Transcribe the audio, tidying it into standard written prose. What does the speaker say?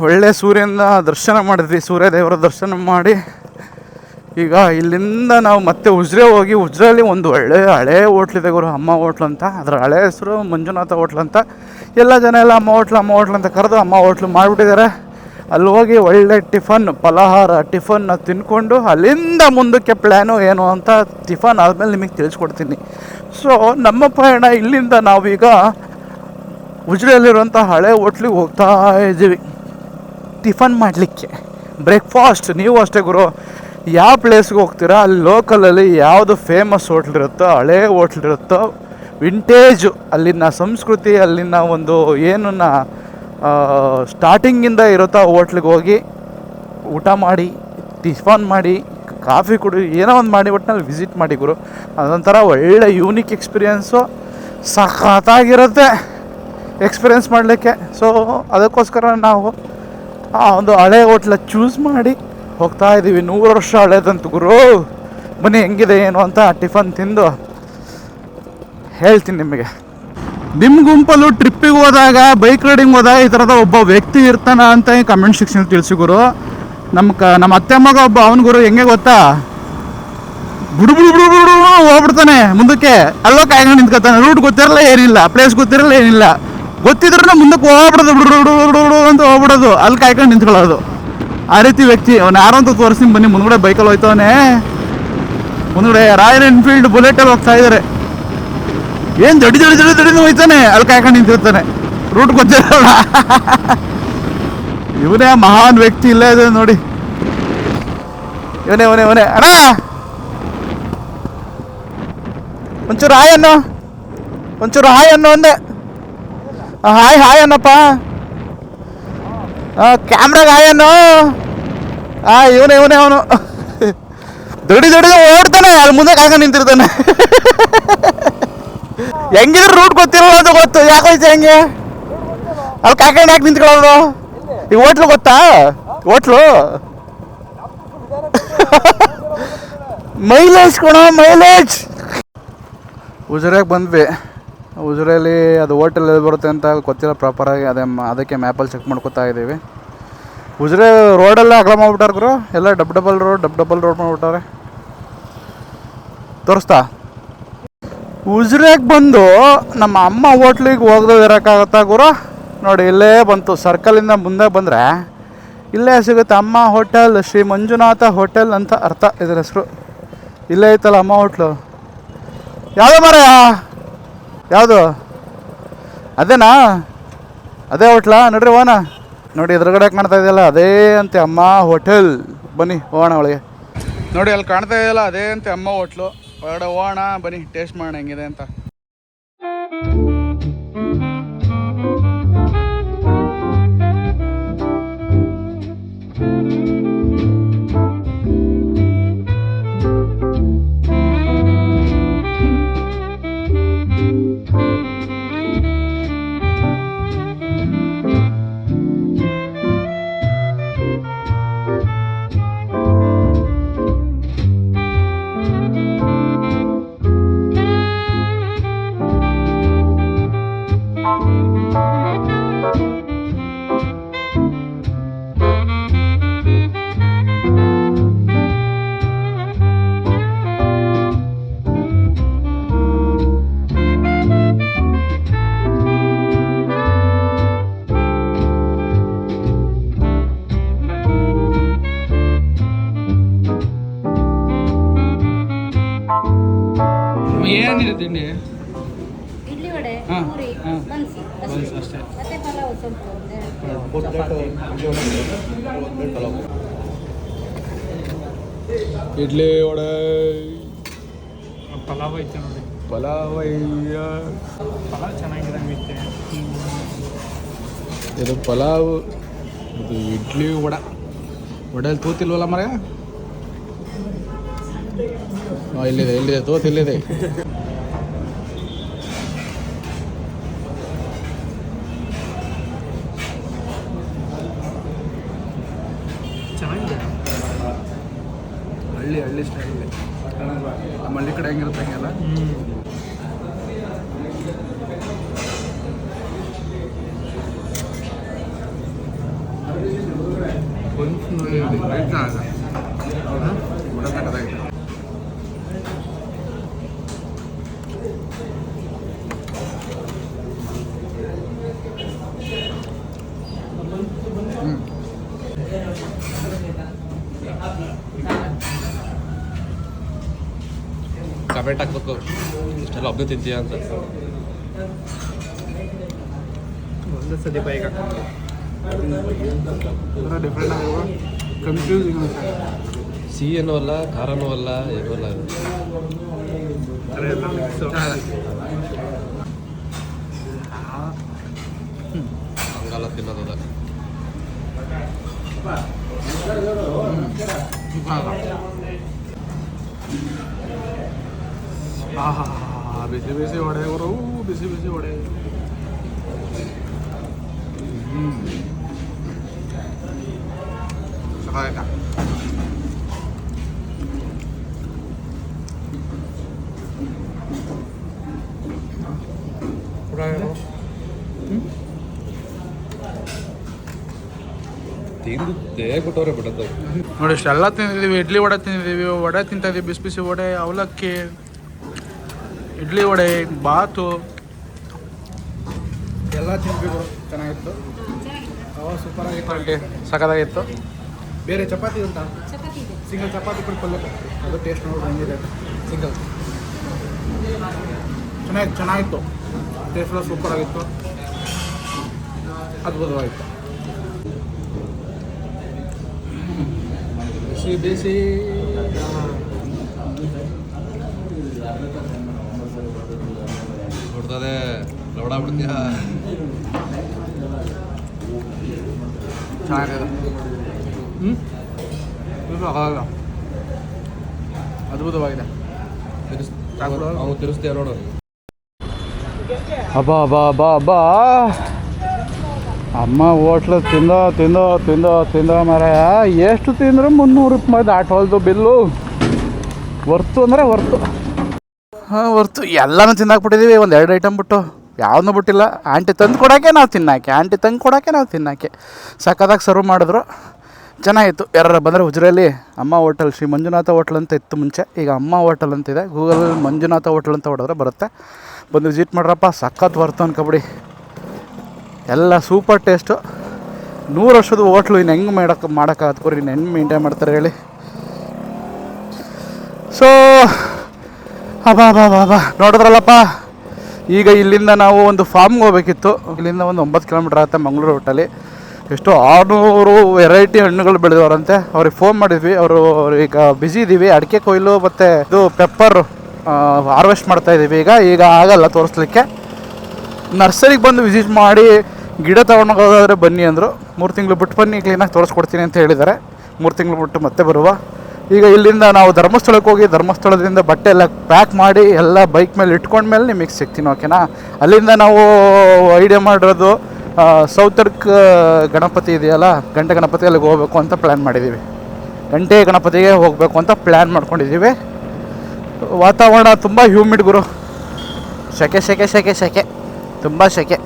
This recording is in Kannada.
ಒಳ್ಳೆ ಸೂರ್ಯನ ದರ್ಶನ ಮಾಡಿದ್ವಿ, ಸೂರ್ಯದೇವರ ದರ್ಶನ ಮಾಡಿ ಈಗ ಇಲ್ಲಿಂದ ನಾವು ಮತ್ತೆ ಉಜ್ರೆ ಹೋಗಿ, ಉಜ್ರೆಯಲ್ಲಿ ಒಂದು ಒಳ್ಳೆ ಹಳೇ ಹೋಟ್ಲಿದೆ ಗುರು, ಅಮ್ಮ ಹೋಟ್ಲು ಅಂತ. ಅದರ ಹಳೆ ಹೆಸರು ಮಂಜುನಾಥ ಹೋಟ್ಲು ಅಂತ. ಎಲ್ಲ ಜನ ಎಲ್ಲ ಅಮ್ಮ ಹೋಟ್ಲು ಅಂತ ಕರೆದು ಅಮ್ಮ ಹೋಟ್ಲು ಮಾಡಿಬಿಟ್ಟಿದ್ದಾರೆ. ಅಲ್ಲಿ ಹೋಗಿ ಒಳ್ಳೆ ಟಿಫನ್, ಫಲಹಾರ ಟಿಫನ್ನ ತಿಂದ್ಕೊಂಡು ಅಲ್ಲಿಂದ ಮುಂದಕ್ಕೆ ಪ್ಲ್ಯಾನು ಏನು ಅಂತ ಟಿಫನ್ ಆದಮೇಲೆ ನಿಮಗೆ ತಿಳಿಸ್ಕೊಡ್ತೀನಿ. ಸೊ ನಮ್ಮ ಪಯಣ ಇಲ್ಲಿಂದ ನಾವೀಗ ಉಜ್ರೆಯಲ್ಲಿರುವಂಥ ಹಳೆ ಹೋಟ್ಲಿಗೆ ಹೋಗ್ತಾ ಇದ್ದೀವಿ ಟಿಫನ್ ಮಾಡಲಿಕ್ಕೆ, ಬ್ರೇಕ್ಫಾಸ್ಟ್. ನೀವು ಅಷ್ಟೇ ಗುರು, ಯಾವ ಪ್ಲೇಸ್ಗೆ ಹೋಗ್ತೀರಾ ಅಲ್ಲಿ ಲೋಕಲಲ್ಲಿ ಯಾವುದು ಫೇಮಸ್ ಹೋಟ್ಲಿರುತ್ತೋ, ಹಳೇ ಹೋಟ್ಲಿರುತ್ತೋ, ವಿಂಟೇಜು, ಅಲ್ಲಿನ ಸಂಸ್ಕೃತಿ, ಅಲ್ಲಿನ ಒಂದು ಏನನ್ನ ಸ್ಟಾರ್ಟಿಂಗಿಂದ ಇರುತ್ತೋ ಹೋಟ್ಲಿಗೆ ಹೋಗಿ ಊಟ ಮಾಡಿ, ಟಿಫನ್ ಮಾಡಿ, ಕಾಫಿ ಕುಡಿ, ಏನೋ ಒಂದು ಮಾಡಿ ಒಟ್ಟಿನಲ್ಲಿ ವಿಸಿಟ್ ಮಾಡಿ ಗುರು. ಅದೊಂಥರ ಒಳ್ಳೆ ಯೂನಿಕ್ ಎಕ್ಸ್ಪೀರಿಯೆನ್ಸು, ಸಖತ್ತಾಗಿರುತ್ತೆ ಎಕ್ಸ್ಪೀರಿಯೆನ್ಸ್ ಮಾಡಲಿಕ್ಕೆ. ಸೊ ಅದಕ್ಕೋಸ್ಕರ ನಾವು ಆ ಒಂದು ಹಳೆ ಹೋಟ್ಲ ಚೂಸ್ ಮಾಡಿ ಹೋಗ್ತಾ ಇದ್ದೀವಿ. 100 ವರ್ಷ ಹಳೇದಂತು ಗುರು. ಬನ್ನಿ ಹೆಂಗಿದೆ ಏನು ಅಂತ ಟಿಫನ್ ತಿಂದು ಹೇಳ್ತೀನಿ ನಿಮಗೆ. ನಿಮ್ಮ ಗುಂಪಲ್ಲೂ ಟ್ರಿಪ್ಪಿಗೆ ಹೋದಾಗ, ಬೈಕ್ ರೈಡಿಂಗ್ ಹೋದಾಗ ಈ ಥರದ ಒಬ್ಬ ವ್ಯಕ್ತಿ ಇರ್ತಾನ ಅಂತ ಕಮೆಂಟ್ ಸೆಕ್ಷನ್ ತಿಳಿಸಿ ಗುರು. ನಮ್ಮ ಅತ್ತೆ ಮಗ ಒಬ್ಬ, ಅವನ ಗುರು ಹೆಂಗೆ ಗೊತ್ತಾ, ಬುಡು ಹೋಗ್ಬಿಡ್ತಾನೆ ಮುಂದಕ್ಕೆ. ಅಲ್ಲೋ ಕಾಯ್ಕೊಂಡು ನಿಂತ್ಕೊತಾನೆ, ರೂಟ್ ಗೊತ್ತಿರಲ್ಲ ಏನಿಲ್ಲ, ಪ್ಲೇಸ್ ಗೊತ್ತಿರಲ್ಲ ಏನಿಲ್ಲ, ಗೊತ್ತಿದ್ರೂ ಮುಂದಕ್ಕೆ ಹೋಗ್ಬಿಡೋದು, ಬಿಡು ಅಂತ ಹೋಗ್ಬಿಡೋದು, ಅಲ್ಲಿ ಕಾಯ್ಕೊಂಡು ನಿಂತ್ಕೊಳ್ಳೋದು. ಆ ರೀತಿ ವ್ಯಕ್ತಿ ಅವ್ನು ಯಾರು ಅಂತ ತೋರಿಸ್ತೀನಿ ಬನ್ನಿ. ಮುಂದ್ಗಡೆ ಬೈಕಲ್ಲಿ ಹೋಯ್ತವನೇ, ಮುಂದ್ಗಡೆ ರಾಯಲ್ ಎನ್ಫೀಲ್ಡ್ ಬುಲೆಟಲ್ಲಿ ಹೋಗ್ತಾ ಇದ್ದಾರೆ. ಏನು ದಡಿ ಹೋಯ್ತಾನೆ, ಅಲ್ಲಿ ಕಾಯ್ಕೊಂಡು ನಿಂತಿರ್ತಾನೆ, ರೂಟ್ ಗೊತ್ತಿರಲ್ಲ. ಇವನೇ ಮಹಾನ್ ವ್ಯಕ್ತಿ, ಇಲ್ಲೇ ಇದೆ ನೋಡಿ, ಇವನೇ ಅಣ್ಣ ಒಂಚೂರು ಹಾಯ್ ಅನ್ನೋ ಅಂದೆ. ಹಾಯ್ ಅನ್ನಪ್ಪ, ಕ್ಯಾಮ್ರಾಗ ಹಾಯ್ ಅನ್ನೋ. ಇವನೇ ಅವನು ದಡಿ ಓಡ್ತಾನೆ, ಅಲ್ಲಿ ಮುಂದೆ ಕಾಯ್ಕೊಂಡು ನಿಂತಿರ್ತಾನೆ. ಹೆಂಗಿದ್ರೆ ರೂಟ್ ಗೊತ್ತಿರಲ್ಲ ಅದು ಗೊತ್ತು, ಯಾಕೋಯ್ತು ಹೆಂಗೆ ಅಲ್ಲಿ ಕಾಯ್ಕೊಂಡು ಯಾಕೆ ನಿಂತ್ಕೊಳ್ಳೋದು? ಈ ಹೋಟ್ಲು ಗೊತ್ತಾ, ಹೋಟ್ಲು ಮೈಲೇಜ್ ಮೈಲೇಜ್. ಉಜ್ರೆಗೆ ಬಂದ್ವಿ. ಉಜ್ರೆಯಲ್ಲಿ ಅದು ಹೋಟೆಲ್ ಎಲ್ಲಿ ಬರುತ್ತೆ ಅಂತ ಗೊತ್ತಿಲ್ಲ ಪ್ರಾಪರಾಗಿ, ಅದಕ್ಕೆ ಮ್ಯಾಪಲ್ಲಿ ಚೆಕ್ ಮಾಡ್ಕೊತಾ ಇದ್ದೀವಿ. ಉಜ್ರೆ ರೋಡೆಲ್ಲ ಅಗಲ ಮಾಡ್ಬಿಟ್ಟಾರ ಗುರು, ಎಲ್ಲ ಡಬಲ್ ರೋಡ್ ಮಾಡ್ಬಿಟ್ಟಾರೆ. ತೋರಿಸ್ತಾ ಉಜ್ರೆಗೆ ಬಂದು ನಮ್ಮ ಅಮ್ಮ ಹೋಟ್ಲಿಗೆ ಹೋಗ್ದು ಇರೋಕ್ಕಾಗತ್ತಾ ಗುರು? ನೋಡಿ ಇಲ್ಲೇ ಬಂತು, ಸರ್ಕಲಿಂದ ಮುಂದೆ ಬಂದರೆ ಇಲ್ಲೇ ಸಿಗುತ್ತೆ ಅಮ್ಮ ಹೋಟೆಲ್, ಶ್ರೀ ಮಂಜುನಾಥ ಹೋಟೆಲ್ ಅಂತ ಅರ್ಥ ಇದ್ರ ಹೆಸರು. ಇಲ್ಲೇ ಐತಲ್ಲ ಅಮ್ಮ ಹೋಟ್ಲು. ಯಾವುದು ಮರ, ಯಾವುದು ಅದೇನಾ? ಅದೇ ಹೋಟ್ಲಾ? ನೋಡ್ರಿ ಹೋಗೋಣ. ನೋಡಿ ಎದುರುಗಡೆ ಕಾಣ್ತಾ ಇದೆಯಲ್ಲ, ಅದೇ ಅಂತೆ ಅಮ್ಮ ಹೋಟೆಲ್. ಬನ್ನಿ ಹೋಗೋಣ ಒಳಗೆ. ನೋಡಿ ಅಲ್ಲಿ ಕಾಣ್ತಾ ಇದೆಯಲ್ಲ, ಅದೇ ಅಂತೆ ಅಮ್ಮ ಹೋಟ್ಲು. ಹೊರಗಡೆ ಹೋಗೋಣ ಬನ್ನಿ, ಟೇಸ್ಟ್ ಮಾಡೋಣ ಹೆಂಗಿದೆ ಅಂತ. ಏನಿದೆ ತಿಂಡಿ? ಇಡ್ಲಿ ವಡೆ, ಪೂರಿ, ಬನ್ಸಿ ಅಷ್ಟೇ. ಮತ್ತೆ ಪಲಾವ್ ಸ್ವಲ್ಪ ಇಡ್ಲಿ ವಡೆ ಪಲಾವ್ ಐತೆ ನೋಡಿ. ಪಲಾವ್ ಚೆನ್ನಾಗಿರಂಗೈತೆ. ಇದು ಪಲಾವ್, ಇದು ಇಡ್ಲಿ ವಡೆಯಲ್ಲಿ ತೂತಿಲ್ವಲ್ಲ ಮರ? ಇಲ್ಲಿದೆ ತೋತ್ ಇಲ್ಲಿದೆ. ಚೆನ್ನಾಗಿದೆ, ಹಳ್ಳಿ ಸ್ಟೈಲಲ್ಲಿ. ನಮ್ಮ ಹಳ್ಳಿ ಕಡೆ ಹೆಂಗಿರುತ್ತೆ ಹಂಗೆಲ್ಲ. ಕಮೆಂಟ್ ಹಾಕ್ಬೇಕು ಇಷ್ಟೆಲ್ಲ ಒಬ್ಬನೇ ತಿಂತೀಯ ಅಂತ. ಒಂದೇ ಸತಿ ಬೈಕ್ ಡಿಫ್ರೆಂಟ್ ಆಗಿರುವ ಕನ್ಫ್ಯೂಸಿಂಗ್ ಸಿಹಿ ಏನೂ ಅಲ್ಲ, ಖಾರನೂ ಅಲ್ಲ, ಏನೂ ಅಲ್ಲ. ಹಂಗಲ್ಲ ತಿನ್ನೋದಲ್ಲ. ಬಿಸಿ ಬಿಸಿ ವಡೆ ಗುರು, ಬಿಸಿ ಬಿಸಿ ವಡೆ. ತಿಂದು ದೇಹ ಕೊಟ್ಟವ್ರೆ ಬಿಡೋದು. ನೋಡಿ ಇಷ್ಟೆಲ್ಲ ತಿಂದಿದ್ದೀವಿ. ಇಡ್ಲಿ ವಡೆ ತಿಂದಿದ್ದೀವಿ, ವಡೆ ತಿಂತಾಯಿದ್ದೀವಿ, ಬಿಸಿ ಬಿಸಿ ವಡೆ, ಅವಲಕ್ಕಿ, ಇಡ್ಲಿ ವಡೆ, ಬಾತು ಎಲ್ಲ ತಿಂದ್ವಿ. ಚೆನ್ನಾಗಿತ್ತು, ಸೂಪರ್ ಆಗಿತ್ತು, ಅಲ್ಲಿ ಸಖತ್ತಾಗಿತ್ತು. ಬೇರೆ ಚಪಾತಿ ಉಂಟಾ? ಚಪಾತಿ ಇದೆ. ಸಿಂಗಲ್ ಚಪಾತಿ ಕೂಡ ಪಲ್ಯ, ಅದು ಟೇಸ್ಟ್ ನೋಡಿ ಹೆಂಗಿದೆ. ಸಿಂಗಲ್ ಚೆನ್ನಾಗಿತ್ತು, ಟೇಸ್ಟ್ ಎಲ್ಲ ಸೂಪರ್ ಆಗಿತ್ತು, ಅದ್ಭುತವಾಗಿತ್ತು. ಬಿಸಿ ಬಿಸಿ ನೋಡ್ತದೆ ಲವಡ ಬಿಡ್ತೀಯ. ಚೆನ್ನಾಗಿದೆ. ಅದ್ಭುತವಾಗಿದೆ. ಅವನು ತಿರ್ಸ್ತೀಯ ನೋಡು. ಅಬ್ಬಾ ಅಬ್ಬಾ ಅಬ್ಬಾ ಅಬ್ಬಾ, ಅಮ್ಮ ಹೋಟ್ಲು ತಿಂದೋ ಮಾರಾಯ. ಎಷ್ಟು ತಿಂದ್ರು 300 ರೂಪಾಯಿ ದಾಟೋಲ್ದು ಬಿಲ್ಲು. ವರ್ತು ಅಂದರೆ ವರ್ತು. ಹಾಂ ವರ್ತು. ಎಲ್ಲನೂ ತಿಂದಾಕ್ಬಿಟ್ಟಿದ್ದೀವಿ, ಒಂದು 2 ಐಟಮ್ ಬಿಟ್ಟು ಯಾವನ್ನೂ ಬಿಟ್ಟಿಲ್ಲ. ಆಂಟಿ ತಂದು ಕೊಡೋಕ್ಕೆ ನಾವು ತಿನ್ನೋಕ್ಕೆ ಸಕ್ಕತ್ತಾಗಿ ಸರ್ವ್ ಮಾಡಿದ್ರು, ಚೆನ್ನಾಗಿತ್ತು. ಯಾರು ಬಂದರೆ ಉಜಿರೆಯಲ್ಲಿ ಅಮ್ಮ ಹೋಟೆಲ್, ಶ್ರೀ ಮಂಜುನಾಥ ಹೋಟ್ಲ್ ಅಂತ ಇತ್ತು ಮುಂಚೆ, ಈಗ ಅಮ್ಮ ಹೋಟೆಲ್ ಅಂತಿದೆ. ಗೂಗಲಲ್ಲಿ ಮಂಜುನಾಥ ಹೋಟೆಲ್ ಅಂತ ಹೊಡೆದ್ರೆ ಬರುತ್ತೆ, ಬಂದು ವಿಸಿಟ್ ಮಾಡ್ರಪ್ಪ. ಸಖತ್ ವರ್ತು ಅನ್ಕೊಬಿಡಿ, ಎಲ್ಲ ಸೂಪರ್ ಟೇಸ್ಟು. 100 ವರ್ಷದ ಹೋಟ್ಲು, ಇನ್ನು ಹೆಂಗೆ ಮಾಡೋಕ್ಕಾಗತ್ತೆ ಕೊರಿ, ಇನ್ನು ಹೆಂಗೆ ಮೇಂಟೈನ್ ಮಾಡ್ತಾರೆ ಹೇಳಿ. ಸೊ ಅಬ್ಬಾ ನೋಡಿದ್ರಲ್ಲಪ್ಪ. ಈಗ ಇಲ್ಲಿಂದ ನಾವು ಒಂದು ಫಾರ್ಮ್ಗೆ ಹೋಗ್ಬೇಕಿತ್ತು. ಇಲ್ಲಿಂದ ಒಂದು 9 ಕಿಲೋಮೀಟ್ರ್ ಆಗುತ್ತೆ ಮಂಗಳೂರು ರೂಟಲ್ಲಿ. ಎಷ್ಟು 600 ವೆರೈಟಿ ಹಣ್ಣುಗಳು ಬೆಳೆದವರಂತೆ. ಅವ್ರಿಗೆ ಫೋನ್ ಮಾಡಿದ್ವಿ, ಅವರು ಈಗ ಬ್ಯುಸಿ ಇದ್ದೀವಿ. ಅಡಿಕೆ ಕೊಯ್ಲು ಮತ್ತು ಇದು ಪೆಪ್ಪರ್ ಹಾರ್ವೆಸ್ಟ್ ಮಾಡ್ತಾಯಿದ್ದೀವಿ. ಈಗ ಆಗಲ್ಲ ತೋರಿಸ್ಲಿಕ್ಕೆ. ನರ್ಸರಿಗೆ ಬಂದು ವಿಸಿಟ್ ಮಾಡಿ ಗಿಡ ತೊಗೊಂಡೋಗೋದಾದ್ರೆ ಬನ್ನಿ ಅಂದರು. 3 ತಿಂಗಳು ಬಿಟ್ಟು ಬನ್ನಿ, ಕ್ಲೀನಾಗಿ ತೋರಿಸ್ಕೊಡ್ತೀನಿ ಅಂತ ಹೇಳಿದ್ದಾರೆ. 3 ತಿಂಗಳು ಬಿಟ್ಟು ಮತ್ತೆ ಬರುವ. ಈಗ ಇಲ್ಲಿಂದ ನಾವು ಧರ್ಮಸ್ಥಳಕ್ಕೆ ಹೋಗಿ, ಧರ್ಮಸ್ಥಳದಿಂದ ಬಟ್ಟೆ ಎಲ್ಲ ಪ್ಯಾಕ್ ಮಾಡಿ ಎಲ್ಲ ಬೈಕ್ ಮೇಲೆ ಇಟ್ಕೊಂಡ್ಮೇಲೆ ನಿಮಗೆ ಸಿಗ್ತೀನಿ, ಓಕೆನಾ? ಅಲ್ಲಿಂದ ನಾವು ಐಡಿಯಾ ಮಾಡಿರೋದು ಸೌತಡ್ಕ ಗಣಪತಿ ಇದೆಯಲ್ಲ, ಗಂಟೆ ಗಣಪತಿ, ಅಲ್ಲಿಗೆ ಹೋಗಬೇಕು ಅಂತ ಪ್ಲ್ಯಾನ್ ಮಾಡಿದ್ದೀವಿ. ಗಂಟೆ ಗಣಪತಿಗೆ ಹೋಗಬೇಕು ಅಂತ ಪ್ಲ್ಯಾನ್ ಮಾಡ್ಕೊಂಡಿದ್ದೀವಿ. ವಾತಾವರಣ ತುಂಬ ಹ್ಯೂಮಿಡ್ ಗುರು, ಸೆಕೆ ತುಂಬ ಸೆಕೆ.